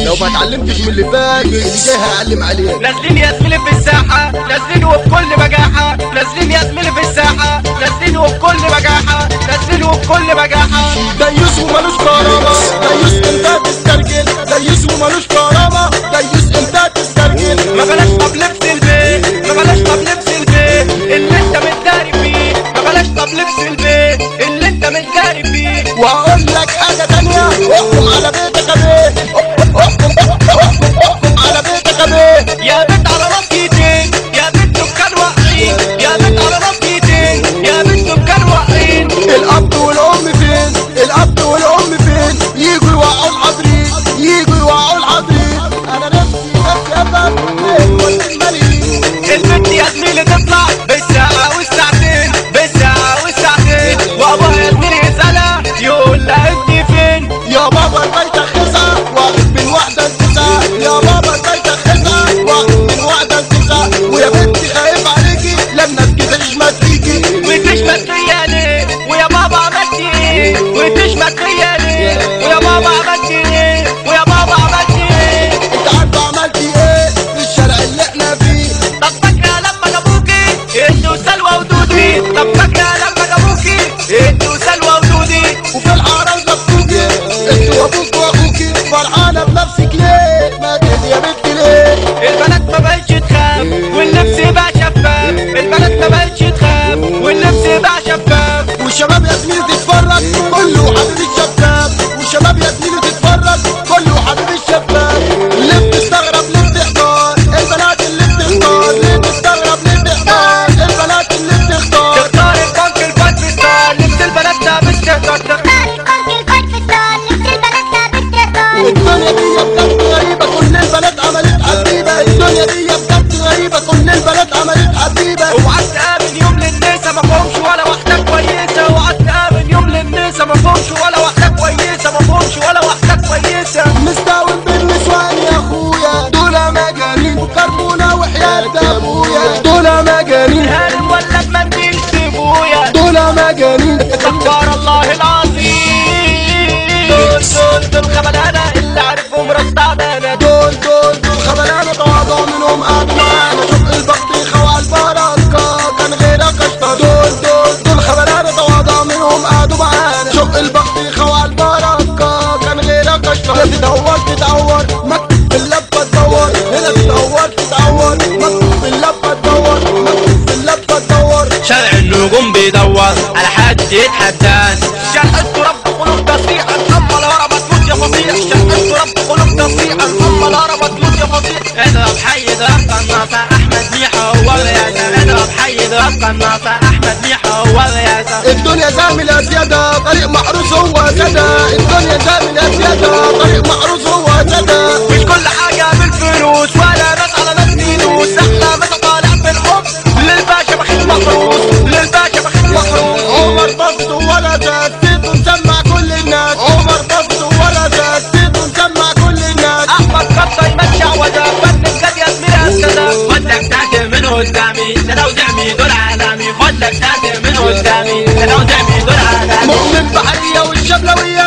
لو ما اتعلمتش من اللي فات اللي جاي هعلم عليك. نازلين يا زميلي في الساحة، نازلين وبكل بجاحة، نازلين يا زميلي في الساحة، نازلين وبكل بجاحة، نازلين وبكل بجاحة. ديوس ومالوش كرامة، ديوس انت تسترجل، ديوس ومالوش كرامة، ديوس انت تسترجل. ما بلاش طب لبس البيت، ما بلاش طب لبس البيت اللي انت متداري فيه، ما بلاش طب لبس البيت اللي انت متداري فيه. وهقول لك حاجة تانية، احكم على بيتك يا بيه، احكم على بيتك يا بيه. يا بنت على ربيتين، يا بنت دكان واقعين، يا بنت على ربيتين، يا بنت دكان واقعين. الأب والأم فين؟ الأب والأم فين؟ ييجوا يوقعوا الحضرين، ييجوا يوقعوا الحضرين. أنا نفسي أفهم المليين. البنت يا زميلي تطلع بالساعة والساعتين، بالساعة والساعتين، وأبوها يا زميلي يسألها يقول لها أنت فين؟ يا بابا البيت خسا واخد من واحدة لتسعة، يا بابا البيت خسا واخد من واحدة لتسعة. ويا بنتي خايف عليكي لما تشمت فيكي، وتشمت فيا ليه؟ ويا بابا عملتي ايه؟ وتشمت فيا ليه؟ ويا بابا عملتي ايه؟ ويا بابا عملتي ايه؟ انت عارفة عملتي ايه في الشارع اللي احنا فيه؟ طب فاكرة لما جابوكي انت وسلوى ودودي؟ طب فاكرة لما جابوكي انت وسلوى ودودي؟ وفي الحارة وزفوكي انت وابوك واخوكي، فرحانة بنفسك ليه؟ ما تهدي يا بنتي ليه؟ البنات ما بقتش تخاف واللبس بقى شفاف، البنات ما بقتش تخاف واللبس بقى شفاف. والشباب يا زميلي تتفرج كله حبيب الشباب، والشباب يا زميلي تتفرج كله حبيب الشباب. ليه بتستغرب ليه بتحتار؟ البنات اللي بتختار ليه بتستغرب ليه بتحتار؟ البنات اللي بتختار تختار البنك الباكستان لبس البنات لابس تختار. الدنيا دي بجد غريبة كل البنات عملت حبيبة، الدنيا دي بجد غريبة كل البنات عملت حبيبة. اوعى تقابل يوم للنسا ما فيهمش ولا واحدة كويسة، اوعى تقابل يوم للنسا ما فيهمش ولا واحدة كويسة، ما فيهمش ولا واحدة كويسة. مستوي بالنسوان يا اخويا دول مجانين، وكربونة وحياة ابويا دول مجانين، هارب ولا بمنديل سيبويا دول مجانين. استغفر الله العظيم. دول خبلانة اللي عارفهم راس تعبانة، دول خبلانة تواضع منهم قعدوا معانا، شوف البطيخة وعالبركة كان غيرك اشطر. دول خبلانة تواضع منهم قعدوا معانا، شوف البطيخة وعالبركة كان غيرك اشطر. هنا تدور مكتوب في اللفة تدور، هنا تدور مكتوب في اللفة تدور، مكتوب في اللفة تدور. شارع النجوم بيدور على حد يتحدان، شرح التراب قلوب تصريحا اما الهرب تموت يا فصيح، شرح التراب قلوب تصريحا اما الهرب تموت يا فصيح. اضرب حي اضرب قناصة احمد ميحة هو الرئاسة، اضرب حي اضرب قناصة احمد ميحة هو الرئاسة. الدنيا زاملة زيادة طريق محروس هو سدا، الدنيا زاملة زيادة طريق محروس هو سدا. مش كل حاجة بالفلوس ولا ناس على ناس فلوس، احلى ما طالع بالحب للباشا بخيل محروس، للباشا بخيل محروس. عمر بسط ولا زاد مسمع كل الناس، عمر بسط ولا زاد مسمع كل الناس. احمد خطة يمشي عوضة فن الجد يا زميلي اسكدا، خد لك تاج من قدامي ده لو دعمي دول عالمي، خد لك تاج من قدامي ده لو دعمي دول عالمي. مؤمن بحرية والشبلوية